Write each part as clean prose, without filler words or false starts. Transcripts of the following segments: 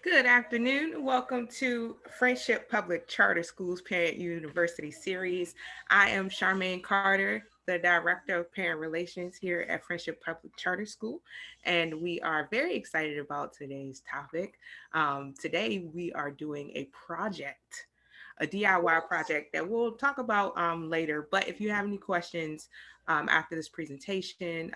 Good afternoon. Welcome to Friendship Public Charter Schools Parent University Series. I am Charmaine Carter, the Director of Parent Relations here at Friendship Public Charter School, and we are very excited about today's topic. Today, we are doing a DIY project that we'll talk about later. But if you have any questions after this presentation,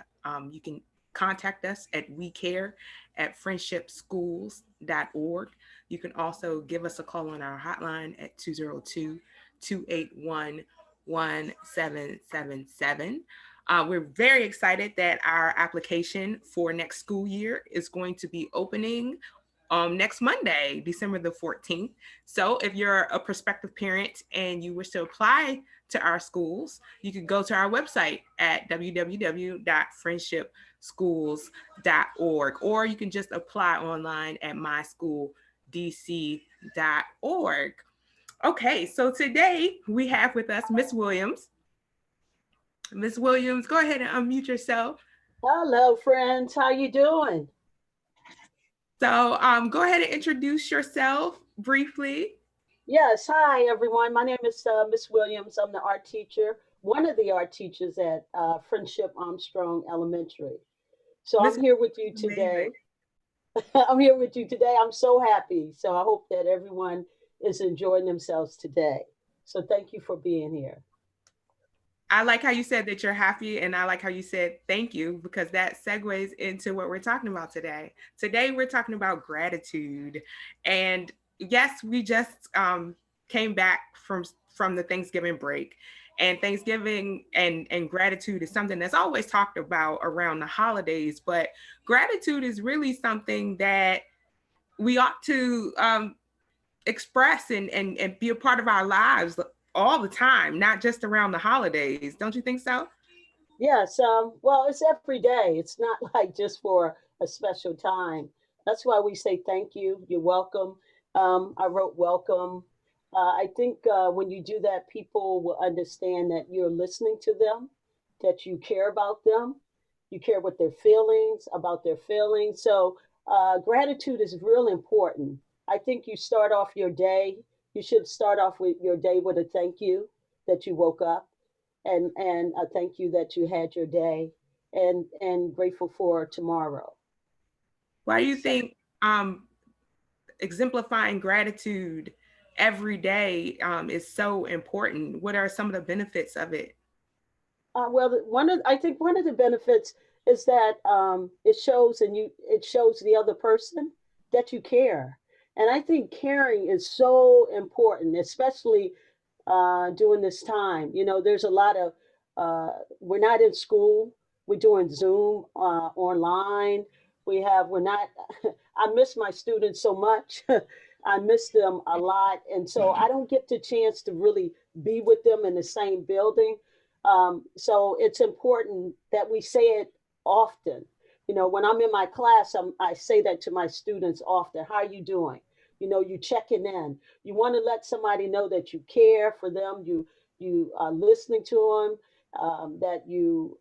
you can contact us at wecare@friendshipschools.org. You can also give us a call on our hotline at 202-281-1777. We're very excited that our application for next school year is going to be opening next Monday, December the 14th. So if you're a prospective parent and you wish to apply to our schools, you can go to our website at www.friendshipschools.org, or you can just apply online at myschooldc.org. Okay, so today we have with us Miss Williams. Miss Williams, go ahead and unmute yourself. Hello, friends. How you doing? So go ahead and introduce yourself briefly. Yes. Hi, everyone. My name is Miss Williams. I'm the art teacher, one of the art teachers at Friendship Armstrong Elementary. So Miss I'm here with you Amazing. today. I'm here with you today. I'm so happy. So I hope that everyone is enjoying themselves today. So thank you for being here. I like how you said that you're happy, and I like how you said thank you because that segues into what we're talking about today. Today, we're talking about gratitude, and yes, we just came back from the Thanksgiving break, and Thanksgiving and gratitude is something that's always talked about around the holidays, but gratitude is really something that we ought to express and be a part of our lives all the time, not just around the holidays. Don't you think so? Yes. Well, it's every day. It's not like just for a special time. That's why we say thank you. You're welcome. I wrote welcome. I think when you do that, people will understand that you're listening to them, that you care about them, you care what their feelings about their feelings. So gratitude is real important. I think you start off your day. You should start off with your day with a thank you that you woke up and a thank you that you had your day and grateful for tomorrow. Why do you So, think exemplifying gratitude every day is so important? What are some of the benefits of it? well, I think one of the benefits is that it shows the other person that you care, and I think caring is so important, especially during this time. You know, there's a lot of we're not in school. We're doing Zoom online. We're not. I miss my students so much. I miss them a lot, and so I don't get the chance to really be with them in the same building. So it's important that we say it often. You know, when I'm in my class, I say that to my students often. How are you doing? You know, you checking in. You want to let somebody know that you care for them. You are listening to them. That your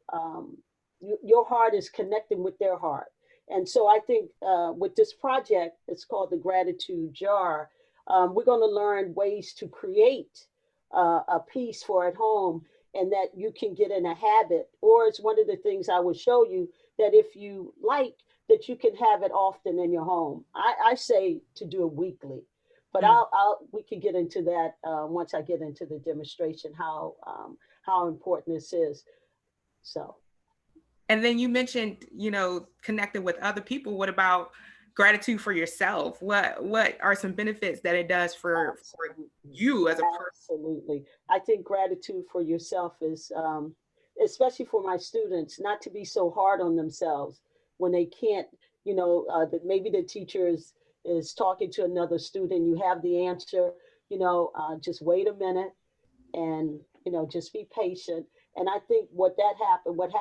heart is connecting with their heart. And so I think with this project, it's called the Gratitude Jar. We're going to learn ways to create a piece for at home, and that you can get in a habit. Or it's one of the things I will show you that if you like, that you can have it often in your home. I say to do it weekly, but Mm. we can get into that once I get into the demonstration how important this is. So And then you mentioned, connecting with other people. What about gratitude for yourself? What are some benefits that it does for absolutely, you as a person? absolutely, I think gratitude for yourself is, especially for my students, not to be so hard on themselves when they can't. That maybe the teacher is talking to another student. You have the answer. Just wait a minute and just be patient. And I think what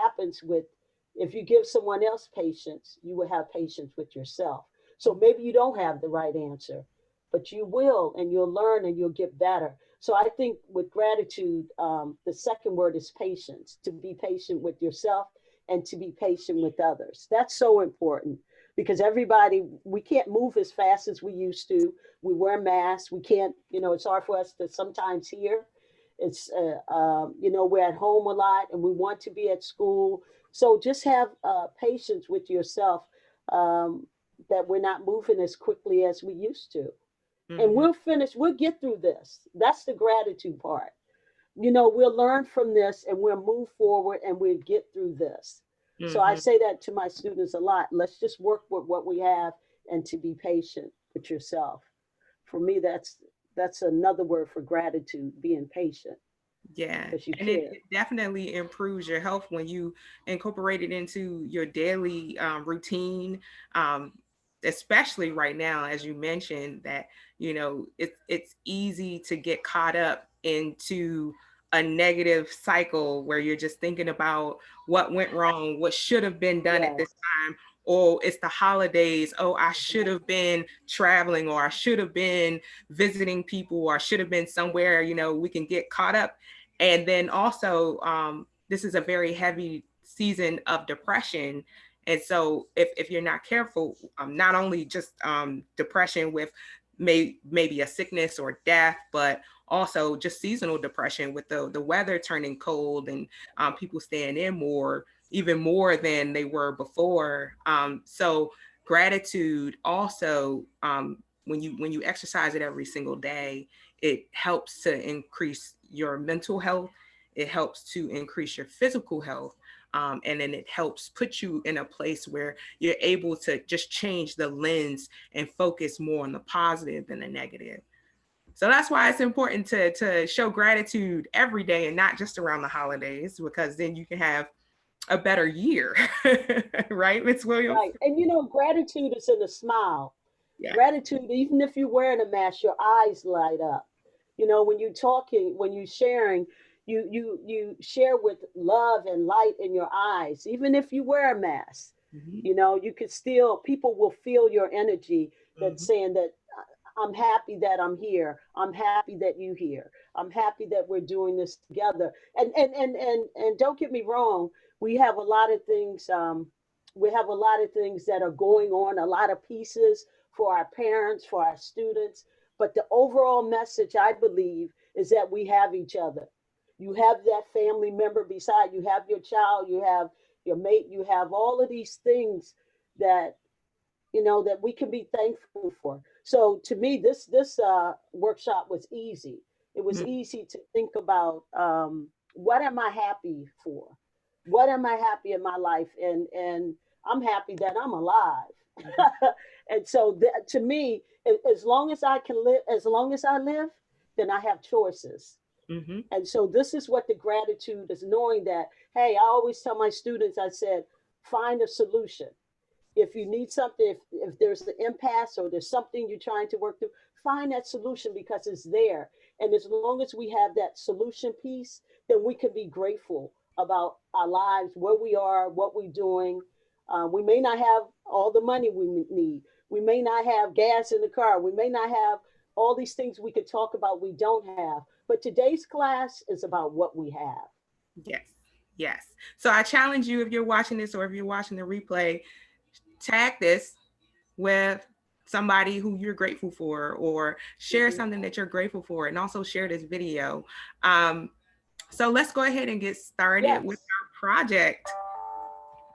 happens with, if you give someone else patience, you will have patience with yourself. So maybe you don't have the right answer, but you will, and you'll learn and you'll get better. So I think with gratitude, the second word is patience. To be patient with yourself and to be patient with others. That's so important. because everybody, we can't move as fast as we used to. We wear masks. We can't, it's hard for us to sometimes hear. It's, we're at home a lot and we want to be at school. So just have patience with yourself, um, that we're not moving as quickly as we used to. And Hmm. we'll finish, we'll get through this. That's the gratitude part. We'll learn from this and we'll move forward and we'll get through this. So I Hmm. say that to my students a lot. Let's just work with what we have and to be patient with yourself. For me, that's another word for gratitude, being patient Yeah, because you and it, care. it definitely improves your health when you incorporate it into your daily routine. Um, Especially right now, as you mentioned, that it's easy to get caught up into a negative cycle where you're just thinking about what went wrong, what should have been done at this Yes. time. Oh, it's the holidays. Oh, I should have been traveling, or I should have been visiting people, or I should have been somewhere. We can get caught up. And then also, this is a very heavy season of depression. And so, if you're not careful, not only just depression with maybe a sickness or death, but also just seasonal depression with the weather turning cold, and people staying in more, even more than they were before. So gratitude also, when you exercise it every single day, it helps to increase your mental health. It helps to increase your physical health. And then it helps put you in a place where you're able to just change the lens and focus more on the positive than the negative. So that's why it's important to show gratitude every day and not just around the holidays, because then you can have a better year. Right, Miss Williams? Right. And gratitude is in a smile. Yeah. Gratitude, even if you're wearing a mask, your eyes light up. When you're talking, when you're sharing, you share with love and light in your eyes. Even if you wear a mask, Hmm. you could still, people will feel your energy, that's Hmm. saying that I'm happy that I'm here. I'm happy that you here. I'm happy that we're doing this together. And don't get me wrong, we have a lot of things. We have a lot of things that are going on. A lot of pieces for our parents, for our students. But the overall message, I believe, is that we have each other. You have that family member beside you. Have your child. You have your mate. You have all of these things that that we can be thankful for. So to me, this workshop was easy. It was easy to think about, what am I happy for? What am I happy in my life? And I'm happy that I'm alive. And so to me, as long as I can live, as long as I live, then I have choices. Hmm. And so this is what the gratitude is, knowing that, hey, I always tell my students, I said, find a solution. If you need something, if there's an impasse or there's something you're trying to work through, find that solution because it's there. And as long as we have that solution piece, then we can be grateful about our lives, where we are, what we're doing. We may not have all the money we need. We may not have gas in the car. We may not have all these things we could talk about we don't have. But today's class is about what we have. Yes. Yes. So I challenge you, if you're watching this or if you're watching the replay, tag this with somebody who you're grateful for, or share Mhm. something that you're grateful for, and also share this video. Um, so let's go ahead and get started with Yes. our project.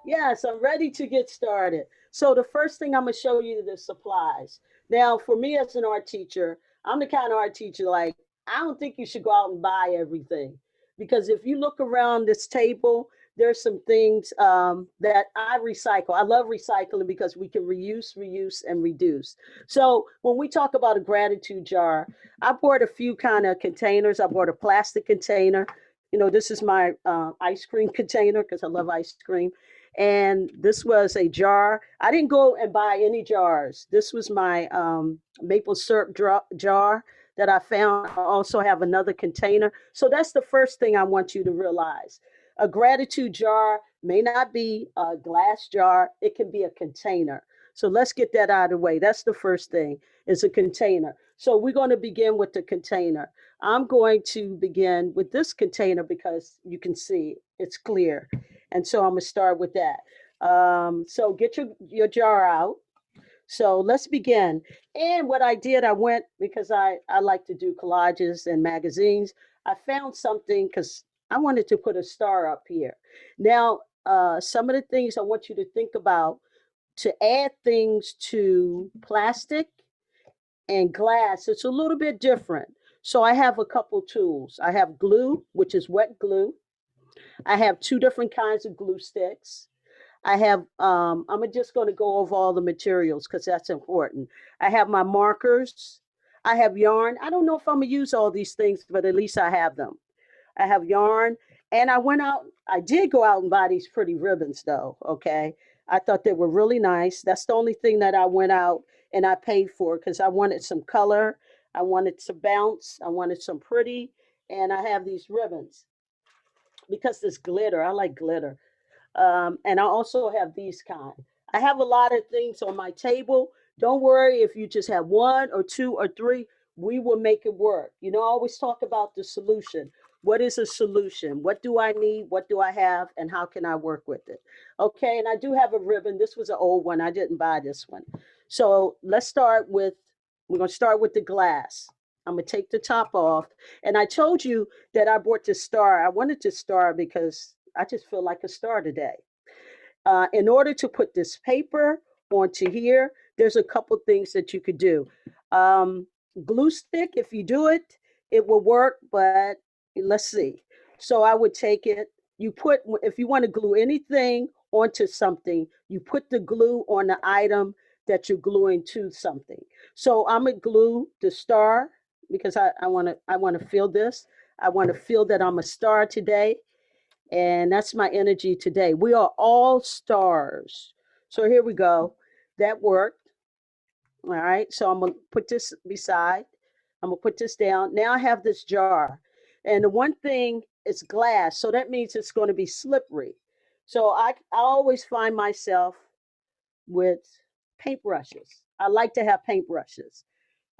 Yes, I'm ready to get started. So the first thing I'm going to show you the supplies. Now, for me as an art teacher, I'm the kind of art teacher like I don't think you should go out and buy everything because if you look around this table, there's some things that I recycle. I love recycling because we can reuse, reuse, and reduce. So when we talk about a gratitude jar, I bought a few kind of containers. I bought a plastic container. This is my ice cream container because I love ice cream. And this was a jar. I didn't go and buy any jars. This was my maple syrup jar that I found. I also have another container. So that's the first thing I want you to realize. A gratitude jar may not be a glass jar, it can be a container. So let's get that out of the way. That's the first thing, is a container. So we're going to begin with the container. I'm going to begin with this container because you can see it's clear. And so I'm going to start with that. So get your jar out. So let's begin. And what I did, I went because I like to do collages and magazines. I found something because I wanted to put a star up here. Now, some of the things I want you to think about to add things to plastic and glass, it's a little bit different. So I have a couple tools. I have glue, which is wet glue. I have two different kinds of glue sticks. I have, I'm just going to go over all the materials because that's important. I have my markers. I have yarn. I don't know if I'm going to use all these things, but at least I have them. I have yarn. And I did go out and buy these pretty ribbons though. Okay. I thought they were really nice. That's the only thing that I went out and I paid for because I wanted some color. I wanted some bounce. I wanted some pretty. And I have these ribbons because this glitter, I like glitter. And I also have these kind. I have a lot of things on my table. Don't worry if you just have one or two or three, we will make it work. You know, I always talk about the solution. What is a solution? What do I need? What do I have? And how can I work with it? Okay, and I do have a ribbon. This was an old one. I didn't buy this one. So we're going to start with the glass. I'm going to take the top off. And I told you that I bought this star. I wanted this star because I just feel like a star today. In order to put this paper onto here, there's a couple things that you could do. Um, Glue stick, if you do it, it will work, but let's see. So I would take it, if you want to glue anything onto something, you put the glue on the item that you're gluing to something. So I'm gonna glue the star because I want to feel this. I want to feel that I'm a star today. And that's my energy today. We are all stars. So here we go. That worked. All right. So I'm going to put this beside. I'm going to put this down. Now I have this jar. And the one thing is glass. So that means it's going to be slippery. So I always find myself with paintbrushes. I like to have paintbrushes.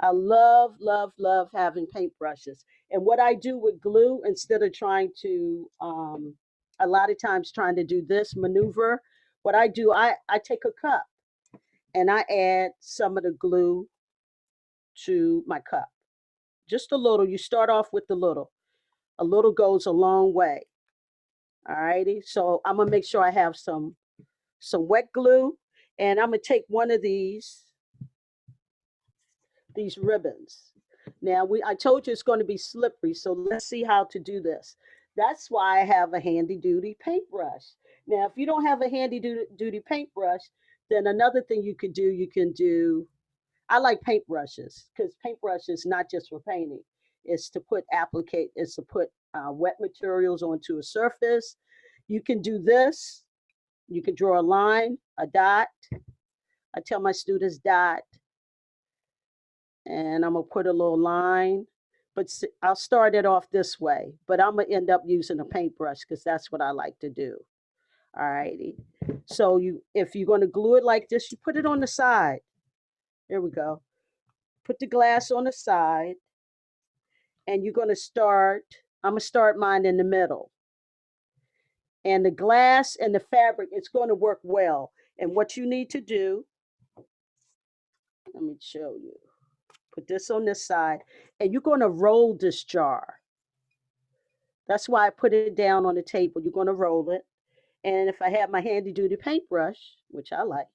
I love, love, love having paintbrushes. And what I do with glue, instead of trying to, a lot of times trying to do this maneuver, what I do, I take a cup and I add some of the glue to my cup. Just a little. You start off with the little. A little goes a long way. All righty. So I'm gonna make sure I have some wet glue, and I'm gonna take one of these ribbons. Now I told you it's going to be slippery, so let's see how to do this. That's why I have a handy duty paintbrush. Now, if you don't have a handy duty paintbrush, then another thing you can do. I like paintbrushes because paintbrush is not just for painting. It's to put wet materials onto a surface. You can do this. You can draw a line, a dot. I tell my students dot, and I'm gonna put a little line. But I'll start it off this way, but I'm gonna end up using a paintbrush because that's what I like to do. All righty. So if you're gonna glue it like this, you put it on the side. There we go. Put the glass on the side, and you're gonna start. I'm gonna start mine in the middle, and the glass and the fabric, it's going to work well. And what you need to do, let me show you. Put this on this side, and you're going to roll this jar. That's why I put it down on the table. You're going to roll it. And if I have my handy duty paintbrush, which I like,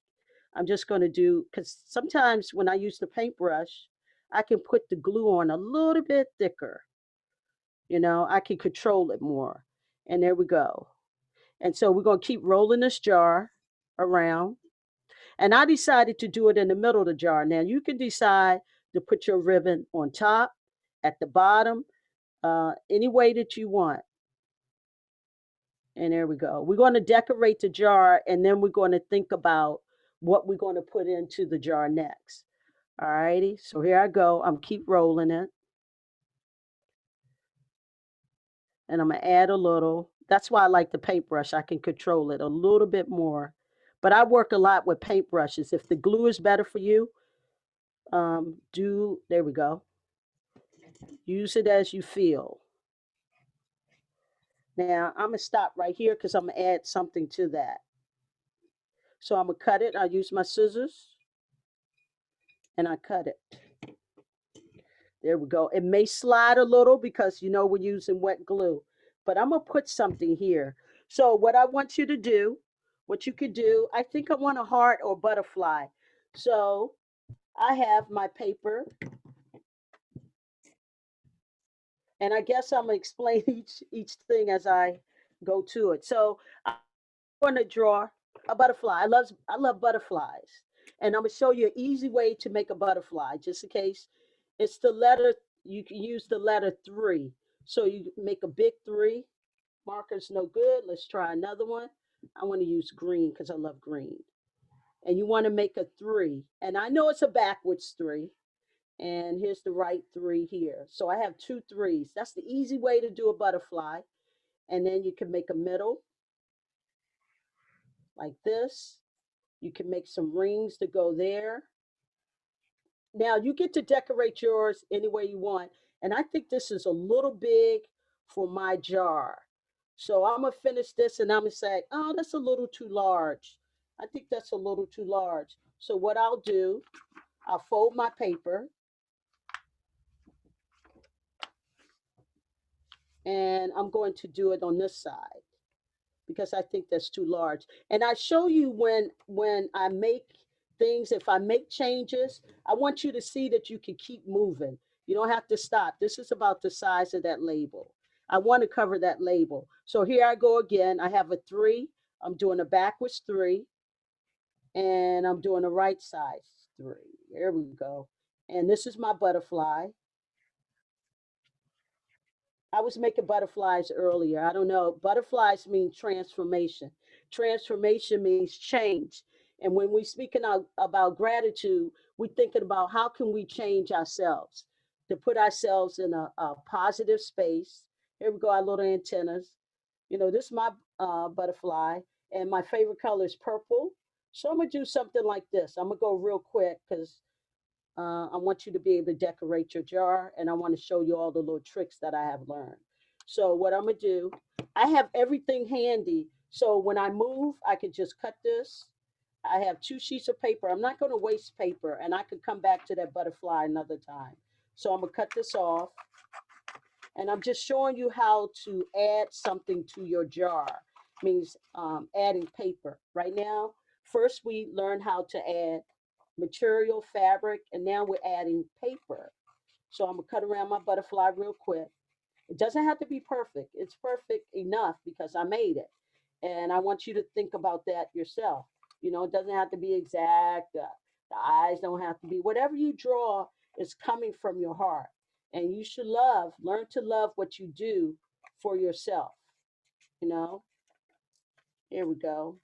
I'm just going to do, because sometimes when I use the paintbrush, I can put the glue on a little bit thicker. You know, I can control it more. And there we go. And so we're going to keep rolling this jar around. And I decided to do it in the middle of the jar. Now you can decide to put your ribbon on top, at the bottom, any way that you want. And there we go. We're going to decorate the jar and then we're going to think about what we're going to put into the jar next. All righty. So here I go. I'm keep rolling it. And I'm going to add a little. That's why I like the paintbrush. I can control it a little bit more. But I work a lot with paintbrushes. If the glue is better for you, there we go. Use it as you feel. Now I'm gonna stop right here because I'm gonna add something to that. So I'm gonna cut it. I use my scissors and I cut it. There we go. It may slide a little because you know we're using wet glue, but I'm gonna put something here. So what I want you to do, what you could do, I think I want a heart or butterfly. So I have my paper, and I guess I'm gonna explain each thing as I go to it. So I'm going to draw a butterfly. I love butterflies, and I'm gonna show you an easy way to make a butterfly, just in case. It's the letter. You can use the letter three. So you make a big three. Marker's no good. Let's try another one. I want to use green because I love green. And you want to make a three. And I know it's a backwards three. And here's the right three here. So I have two threes. That's the easy way to do a butterfly. And then you can make a middle like this. You can make some rings to go there. Now you get to decorate yours any way you want. And I think this is a little big for my jar. So I'm gonna finish this and I'm gonna say, oh, that's a little too large. I think that's a little too large. So what I'll do, I'll fold my paper and I'm going to do it on this side because I think that's too large. And I show you when I make things, if I make changes, I want you to see that you can keep moving. You don't have to stop. This is about the size of that label. I want to cover that label. So here I go again. I have a three. I'm doing a backwards three and I'm doing a right side three. There we go. And this is my butterfly. I was making butterflies earlier. I don't know. Butterflies mean transformation. Transformation means change. And when we're speaking about gratitude, we're thinking about how can we change ourselves to put ourselves in a positive space. Here we go, our little antennas. You know, this is my butterfly, and my favorite color is purple. So I'm gonna do something like this. I'm gonna go real quick because I want you to be able to decorate your jar, and I want to show you all the little tricks that I have learned. So what I'm gonna do, I have everything handy. So when I move, I can just cut this. I have two sheets of paper. I'm not gonna waste paper, and I could come back to that butterfly another time. So I'm gonna cut this off, and I'm just showing you how to add something to your jar. Means adding paper. Right now, first we learn how to add material, fabric, and now we're adding paper. So I'm gonna cut around my butterfly real quick. It doesn't have to be perfect. It's perfect enough because I made it. And I want you to think about that yourself. You know, it doesn't have to be exact. The eyes don't have to be. Whatever you draw is coming from your heart. And you should learn to love what you do for yourself. You know, here we go.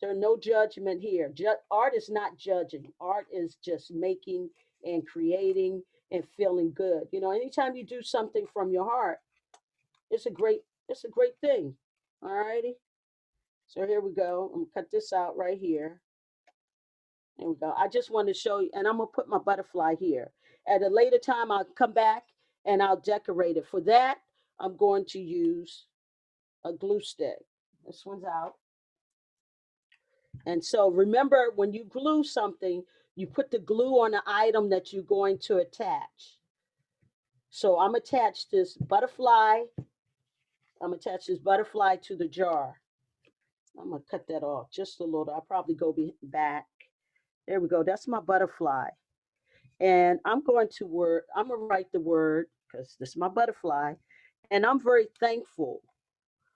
There's no judgment here. Art is not judging. Art is just making and creating and feeling good. You know, anytime you do something from your heart, it's a great thing. All righty. So here we go. I'm gonna cut this out right here. There we go. I just want to show you, and I'm gonna put my butterfly here. At a later time, I'll come back and I'll decorate it. For that, I'm going to use a glue stick. This one's out. And so remember, when you glue something, you put the glue on the item that you're going to attach. So I'm attached this butterfly. I'm attach this butterfly to the jar. I'm gonna cut that off just a little. I'll probably go back. There we go. That's my butterfly. And I'm gonna write the word because this is my butterfly. And I'm very thankful.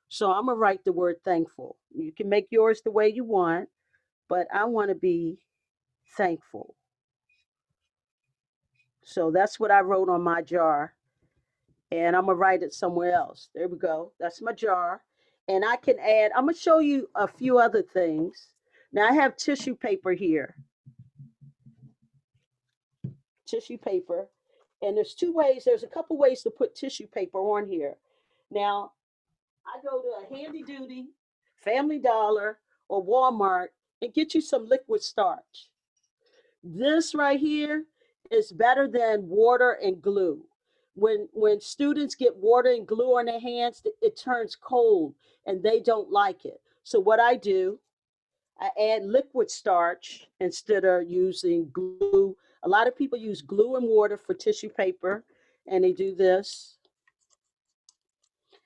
So I'm gonna write the word thankful. You can make yours the way you want, but I want to be thankful. So that's what I wrote on my jar. And I'm going to write it somewhere else. There we go. That's my jar. And I can add, I'm going to show you a few other things. Now I have tissue paper here. Tissue paper. And there's a couple ways to put tissue paper on here. Now, I go to a handy duty, Family Dollar, or Walmart and get you some liquid starch. This right here is better than water and glue. When students get water and glue on their hands, it turns cold and they don't like it. So what I do, I add liquid starch instead of using glue. A lot of people use glue and water for tissue paper, and they do this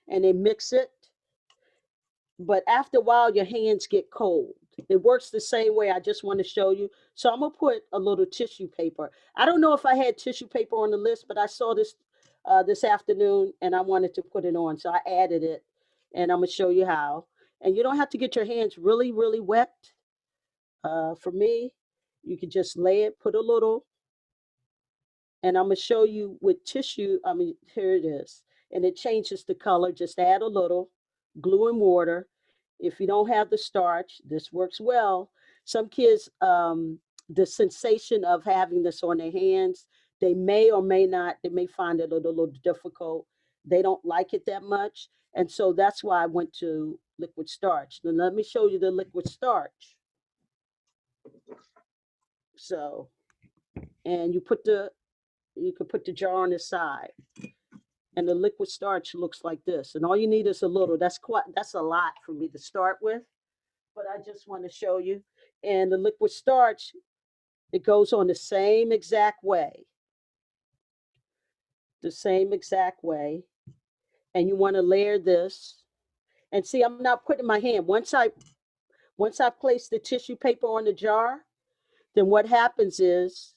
and they mix it, but after a while your hands get cold. It works the same way. I just want to show you. So I'm gonna put a little tissue paper. I don't know if I had tissue paper on the list, but I saw this this afternoon and I wanted to put it on, so I added it, and I'm gonna show you how. And you don't have to get your hands really really wet. For me, you could just lay it, put a little, and I'm gonna show you with tissue. I mean, here it is, and it changes the color. Just add a little glue and water. If you don't have the starch, this works well. Some kids, the sensation of having this on their hands, they may or may not. They may find it a little difficult. They don't like it that much, and so that's why I went to liquid starch. Now let me show you the liquid starch. So, and you can put the jar on the side, and the liquid starch looks like this. And all you need is a little. That's a lot for me to start with, but I just want to show you. And the liquid starch, it goes on the same exact way. And you want to layer this. And see, I'm not putting my hand. Once I place the tissue paper on the jar, then what happens is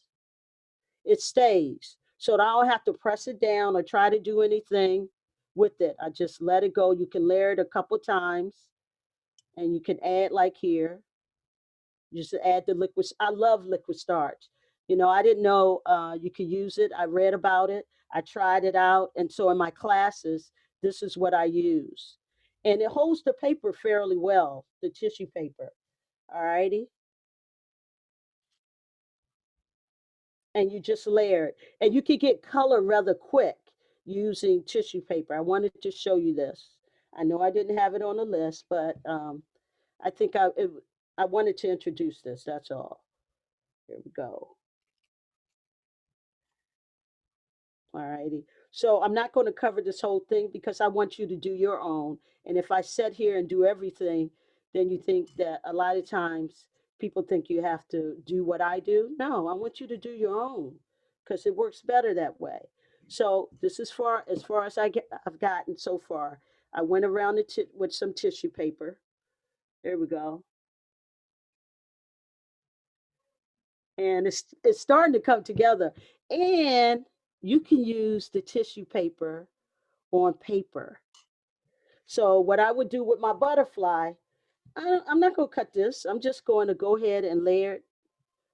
it stays. So I don't have to press it down or try to do anything with it. I just let it go. You can layer it a couple times, and you can add like here. Just add the liquid. I love liquid starch. I didn't know you could use it. I read about it. I tried it out, and so in my classes, this is what I use, and it holds the paper fairly well, the tissue paper. All righty, and you just layer it, and you can get color rather quick using tissue paper. I wanted to show you this. I know I didn't have it on the list, but I think I wanted to introduce this. That's all. Here we go. All righty. So I'm not going to cover this whole thing because I want you to do your own. And if I sit here and do everything, then you think that a lot of times people think you have to do what I do. No, I want you to do your own because it works better that way. So this is far as I've gotten so far. I went around it with some tissue paper. There we go. And it's starting to come together. And you can use the tissue paper on paper. So what I would do with my butterfly, I'm not going to cut this. I'm just going to go ahead and layer it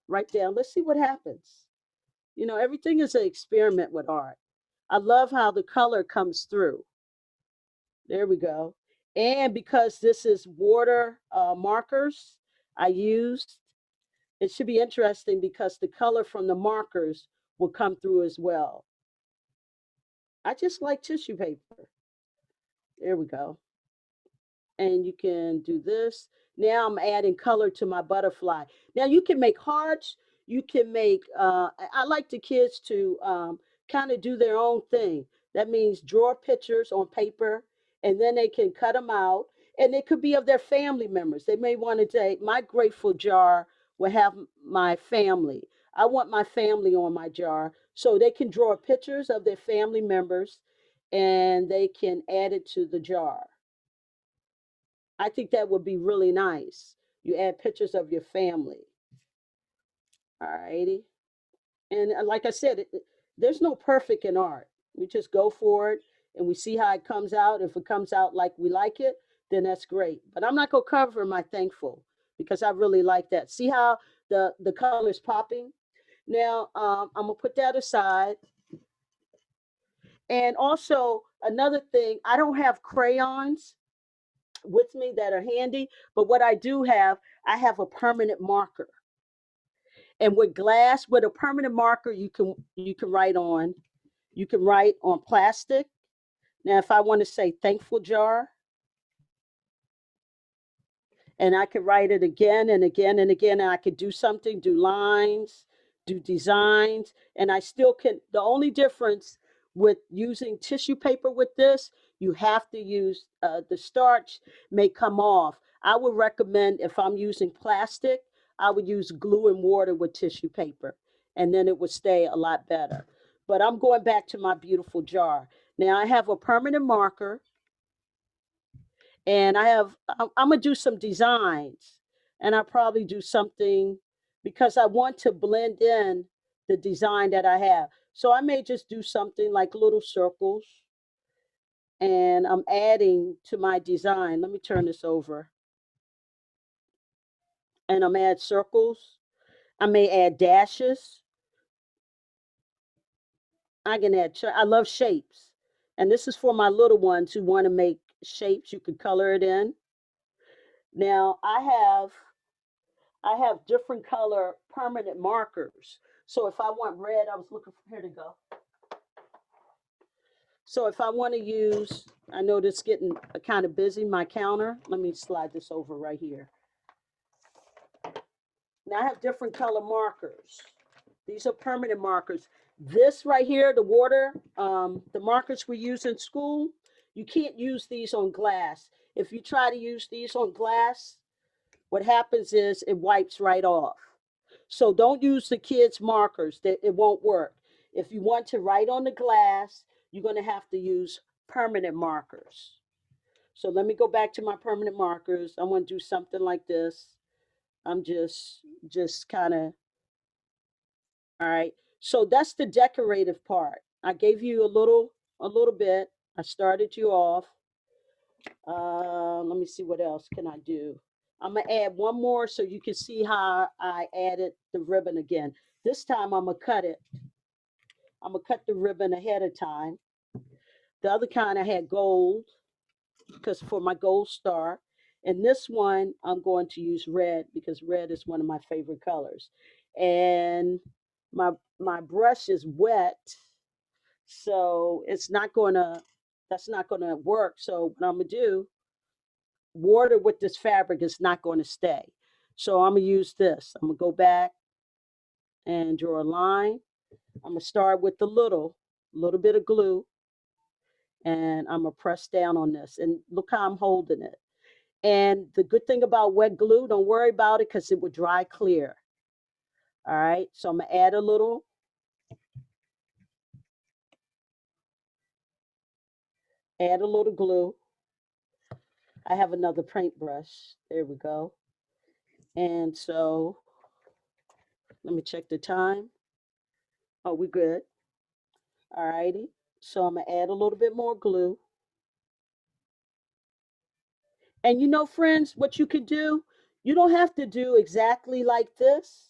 right down. Let's see what happens. Everything is an experiment with art. I love how the color comes through. There we go. And because this is water markers I used, it should be interesting because the color from the markers will come through as well. I just like tissue paper. There we go. And you can do this. Now I'm adding color to my butterfly. Now you can make hearts. You can make, I like the kids to kind of do their own thing. That means draw pictures on paper and then they can cut them out. And it could be of their family members. They may want to say, my grateful jar will have my family. I want my family on my jar. So they can draw pictures of their family members and they can add it to the jar. I think that would be really nice. You add pictures of your family. All righty. And like I said, there's no perfect in art. We just go for it and we see how it comes out. If it comes out like we like it, then that's great. But I'm not going to cover my thankful because I really like that. See how the color is popping? Now, I'm going to put that aside. And also, another thing, I don't have crayons with me that are handy, but what I do have, I have a permanent marker. And with glass, with a permanent marker, you can write on plastic. Now, if I want to say thankful jar, and I could write it again and again and again, and I could do something, do lines, do designs, and I still can. The only difference with using tissue paper with this, You have to use the starch may come off. I would recommend if I'm using plastic, I would use glue and water with tissue paper, and then it would stay a lot better. But I'm going back to my beautiful jar. Now I have a permanent marker, and I'm gonna do some designs, and I probably do something because I want to blend in the design that I have. So I may just do something like little circles, and I'm adding to my design. Let me turn this over, and I'm add circles. I may add dashes. I can add. I love shapes, and this is for my little ones who want to make shapes. You could color it in. Now I have different color permanent markers. So if I want red, I was looking for, here to go. So if I want to use, I know this getting kind of busy, my counter. Let me slide this over right here. Now I have different color markers. These are permanent markers. This right here, the markers we use in school, you can't use these on glass. If you try to use these on glass, what happens is it wipes right off. So don't use the kids' markers, that it won't work. If you want to write on the glass, you're going to have to use permanent markers. So let me go back to my permanent markers. I want to do something like this. I'm just kind of, all right. So that's the decorative part. I gave you a little bit. I started you off. Let me see what else can I do. I'm gonna add one more so you can see how I added the ribbon again. This time I'm gonna cut it. I'm gonna cut the ribbon ahead of time. The other kind I had gold because for my gold star. And this one I'm going to use red because red is one of my favorite colors. And my my brush is wet, so that's not gonna work. So what I'm gonna do, water with this fabric is not gonna stay. So I'm gonna use this. I'm gonna go back and draw a line. I'm gonna start with the little bit of glue, and I'm gonna press down on this. And look how I'm holding it. And the good thing about wet glue, don't worry about it because it will dry clear. All right. So I'm gonna add a little glue. I have another paintbrush. There we go. And so let me check the time. Oh, we're good. All righty. So I'm gonna add a little bit more glue. And friends, what you could do, you don't have to do exactly like this.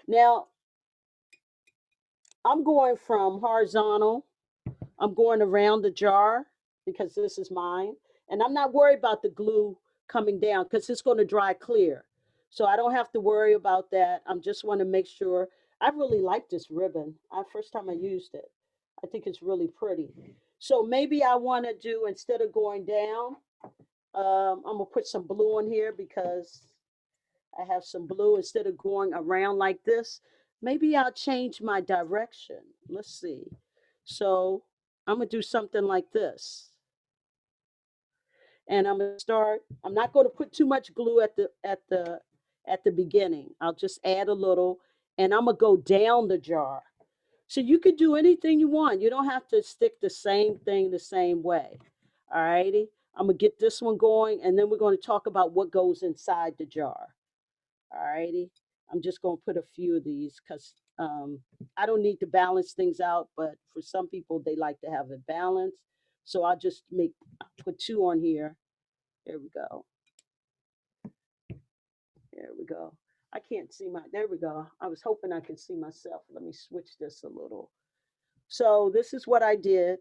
Now, I'm going from horizontal, I'm going around the jar because this is mine. And I'm not worried about the glue coming down because it's going to dry clear. So I don't have to worry about that. I just want to make sure. I really like this ribbon. First time I used it. I think it's really pretty. So maybe I want to do, instead of going down, I'm going to put some blue on here because I have some blue. Instead of going around like this, maybe I'll change my direction. Let's see. So I'm gonna do something like this. And I'm gonna start, I'm not gonna put too much glue at the beginning. I'll just add a little, and I'm gonna go down the jar. So you could do anything you want. You don't have to stick the same thing the same way. All righty. I'm gonna get this one going, and then we're going to talk about what goes inside the jar. All righty. I'm just going to put a few of these because I don't need to balance things out, but for some people, they like to have it balanced. So put two on here. There we go. There we go. I can't see there we go. I was hoping I could see myself. Let me switch this a little. So this is what I did.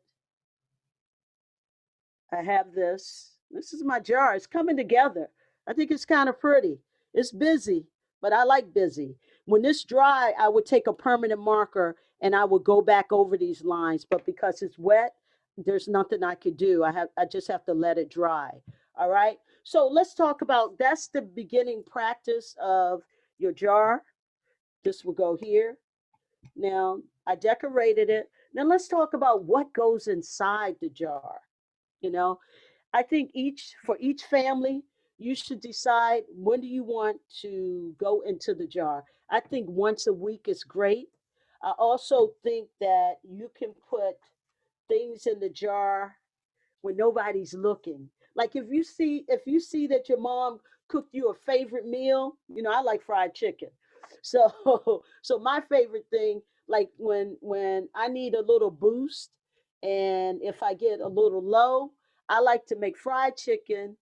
I have this. This is my jar. It's coming together. I think it's kind of pretty. It's busy, but I like busy. When this dry, I would take a permanent marker and I would go back over these lines. But because it's wet, there's nothing I could do. I just have to let it dry. All right. So let's talk about, that's the beginning practice of your jar. This will go here. Now I decorated it. Now let's talk about what goes inside the jar. You know, I think each for each family, you should decide when do you want to go into the jar. I think once a week is great. I also think that you can put things in the jar when nobody's looking. Like if you see that your mom cooked you a favorite meal, I like fried chicken. So so my favorite thing, like when I need a little boost and if I get a little low, I like to make fried chicken,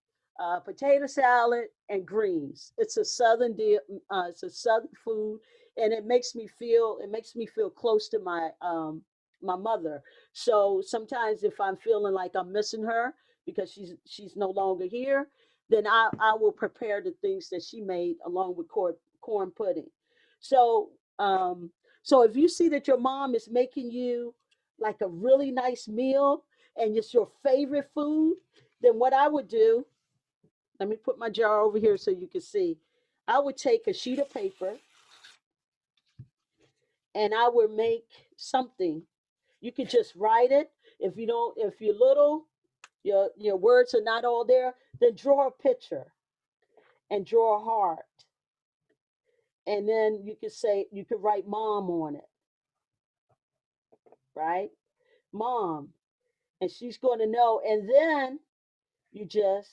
potato salad, and greens. It's a southern deal. It's a southern food, and it makes me feel close to my mother. So sometimes if I'm feeling like I'm missing her because she's no longer here, then I will prepare the things that she made along with corn pudding. So so if you see that your mom is making you like a really nice meal and it's your favorite food, then what I would do, let me put my jar over here so you can see. I would take a sheet of paper and I would make something. You could just write it. If you're little, your words are not all there, then draw a picture and draw a heart. And then you could write mom on it, right? Mom. And she's going to know. And then you just,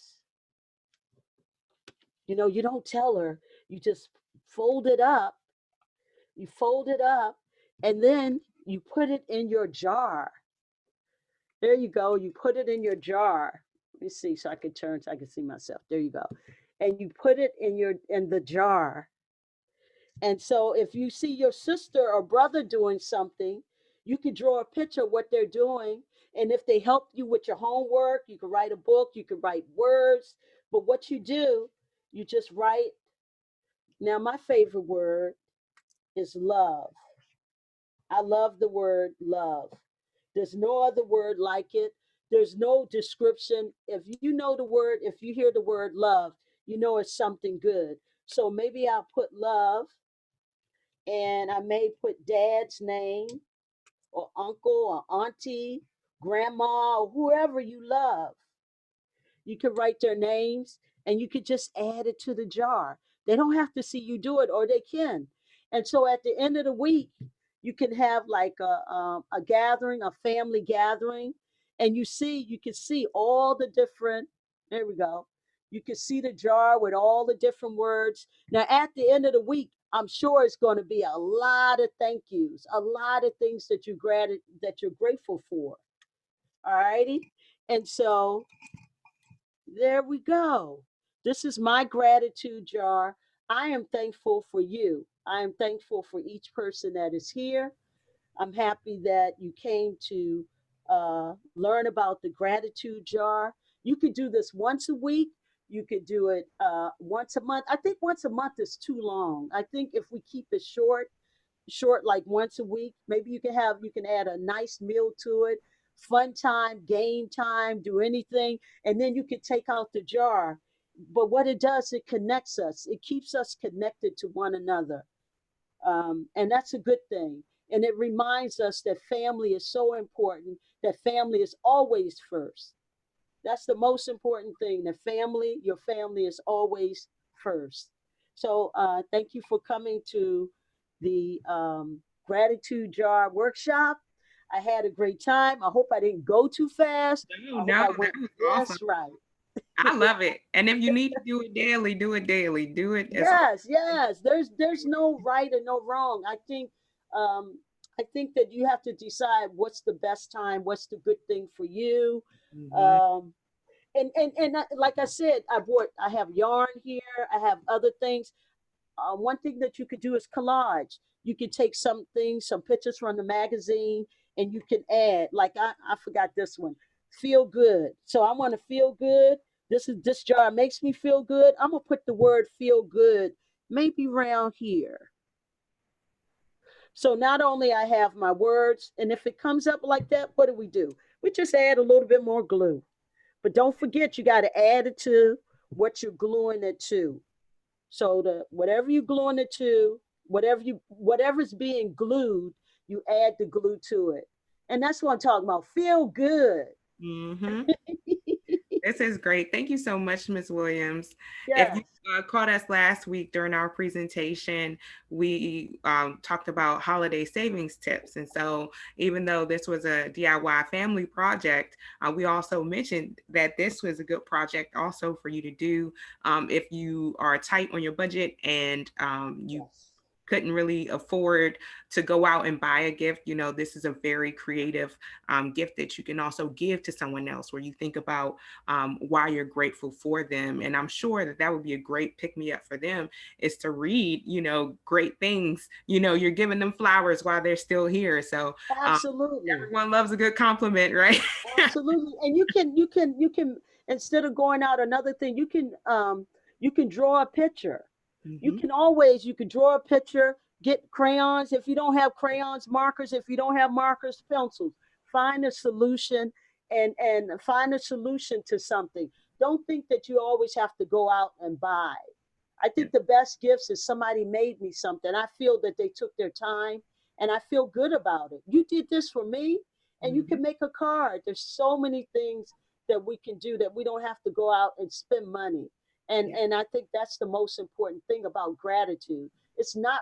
you don't tell her. You just fold it up. You fold it up and then you put it in your jar. There you go. You put it in your jar. Let me see so I can turn so I can see myself. There you go. And you put it in the jar. And so if you see your sister or brother doing something, you can draw a picture of what they're doing. And if they help you with your homework, you can write a book, you can write words. But what you do, you just write. Now, my favorite word is love. I love the word love. There's no other word like it. There's no description. If you know the word, if you hear the word love, you know it's something good. So maybe I'll put love and I may put dad's name or uncle or auntie, grandma, or whoever you love. You can write their names and you could just add it to the jar. They don't have to see you do it, or they can. And so at the end of the week, you can have like a gathering, a family gathering, and you can see all the different. There we go. You can see the jar with all the different words. Now at the end of the week, I'm sure it's going to be a lot of thank yous, a lot of things that you're grateful for. All righty, and so there we go. This is my gratitude jar. I am thankful for you. I am thankful for each person that is here. I'm happy that you came to learn about the gratitude jar. You could do this once a week. You could do it once a month. I think once a month is too long. I think if we keep it short like once a week, maybe you can add a nice meal to it, fun time, game time, do anything, and then you can take out the jar. But what it does, it connects us, it keeps us connected to one another, and that's a good thing. And it reminds us that family is so important, that family is always first. That's the most important thing. The family, your family is always first. So thank you for coming to the gratitude jar workshop. I had a great time. I hope I didn't go too fast. No, I hope no, I that went was awesome. just right. I love it. And if you need to do it daily, do it daily. Do it as often Yes, as yes. There's no right and no wrong. Um, I think that you have to decide what's the best time, what's the good thing for you. you. Mhm. Um, like I said, I have yarn here. I have other things. One thing that you could do is collage. You could take some pictures from the magazine, and you can add. Like I forgot this one. Feel good. So I want to feel good. This jar makes me feel good. I'm gonna put the word feel good maybe around here. So not only I have my words, and if it comes up like that, what do? We just add a little bit more glue. But don't forget, you got to add it to what you're gluing it to. So the whatever you're gluing it to, whatever's being glued, you add the glue to it. And that's what I'm talking about. Feel good. Mhm. This is great. Thank you so much, Ms. Williams. If you Yes, caught us last week during our presentation, we talked about holiday savings tips. And so, even though this was a DIY family project, we also mentioned that this was a good project also for you to do if you are tight on your budget and you yes, couldn't really afford to go out and buy a gift. This is a very creative gift that you can also give to someone else, where you think about why you're grateful for them. And I'm sure that that would be a great pick me up for them, is to read, great things. You're giving them flowers while they're still here. So um, absolutely. everyone loves a good compliment, right? Absolutely. And you can instead of going out, another thing, you can draw a picture. Hmm. You can draw a picture, get crayons. If you don't have crayons, markers, if you don't have markers, pencils. Find a solution and find a solution to something. Don't think that you always have to go out and buy. I Yeah. think the best gifts is somebody made me something. I feel that they took their time and I feel good about it. You did this for me, and you Hmm. can make a card. There's so many things that we can do that we don't have to go out and spend money. And Yeah. and I think that's the most important thing about gratitude. It's not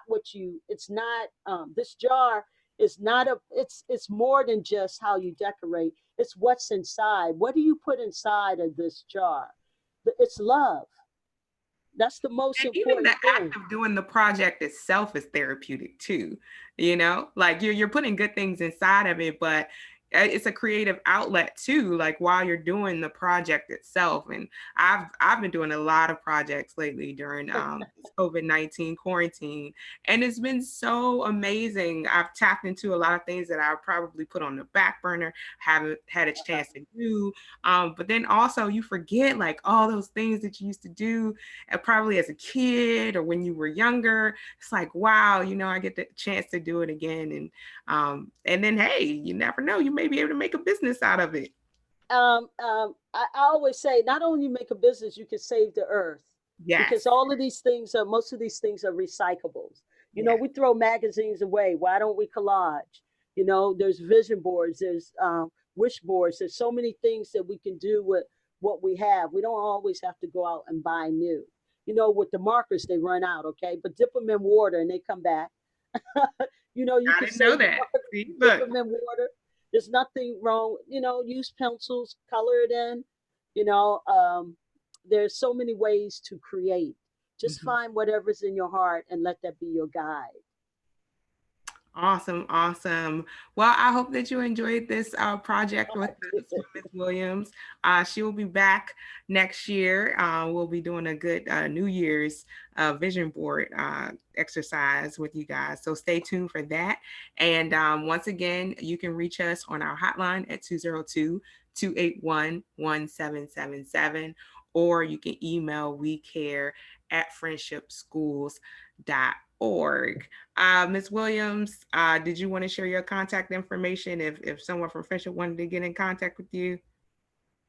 this jar is not a it's more than just how you decorate. It's what's inside. What do you put inside of this jar? It's love. That's the most And even the important act thing. of doing the project itself is therapeutic too. Like you're putting good things inside of it, but it's a creative outlet too, like while you're doing the project itself. And I've been doing a lot of projects lately during this COVID-19 quarantine, and it's been so amazing. I've tapped into a lot of things that I probably put on the back burner, haven't had a chance to do. But then also you forget like all those things that you used to do probably as a kid or when you were younger. It's like, wow, I get the chance to do it again. And then, hey, you never know, you may be able to make a business out of it. I always say, not only you make a business, you can save the earth, because Yes. all of these things are most of these things are recyclables. Yes. We throw magazines away. Why don't we collage? There's vision boards, there's wish boards. There's so many things that we can do with what we have. We don't always have to go out and buy new. With the markers, they run out, okay? But dip them in water and they come back. You I can didn't know save the that. marker, See, dip look. them in water. There's nothing wrong. Use pencils, color it in. You know, um, there's so many ways to create. Just Mhm. find whatever's in your heart and let that be your guide. Awesome, awesome. Well, I hope that you enjoyed this project with us, with Ms. Williams. She will be back next year. We'll be doing a good New Year's vision board exercise with you guys. So stay tuned for that. And once again, you can reach us on our hotline at 202-281-1777, or you can email wecare@friendshipschools.org. Ms. Williams, did you want to share your contact information if someone from Friendship wanted to get in contact with you?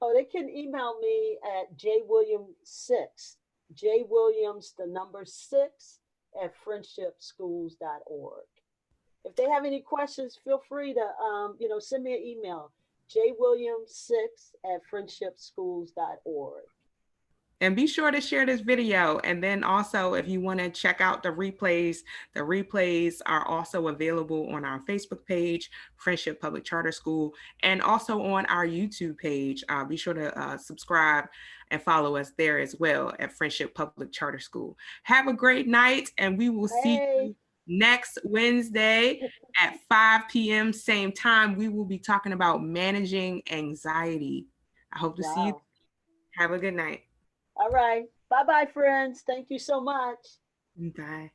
Oh, they can email me at jwilliams6, jwilliams, the number 6, at friendshipschools.org. If they have any questions, feel free to send me an email, jwilliams6 at friendshipschools.org. And be sure to share this video. And then also, if you want to check out the replays are also available on our Facebook page, Friendship Public Charter School, and also on our YouTube page. Be sure to subscribe and follow us there as well at Friendship Public Charter School. Have a great night, and we will see Hey, you next Wednesday at 5 p.m. same time. We will be talking about managing anxiety. I hope to see you. wow. Have a good night. All right. Bye bye, friends. Thank you so much. Bye.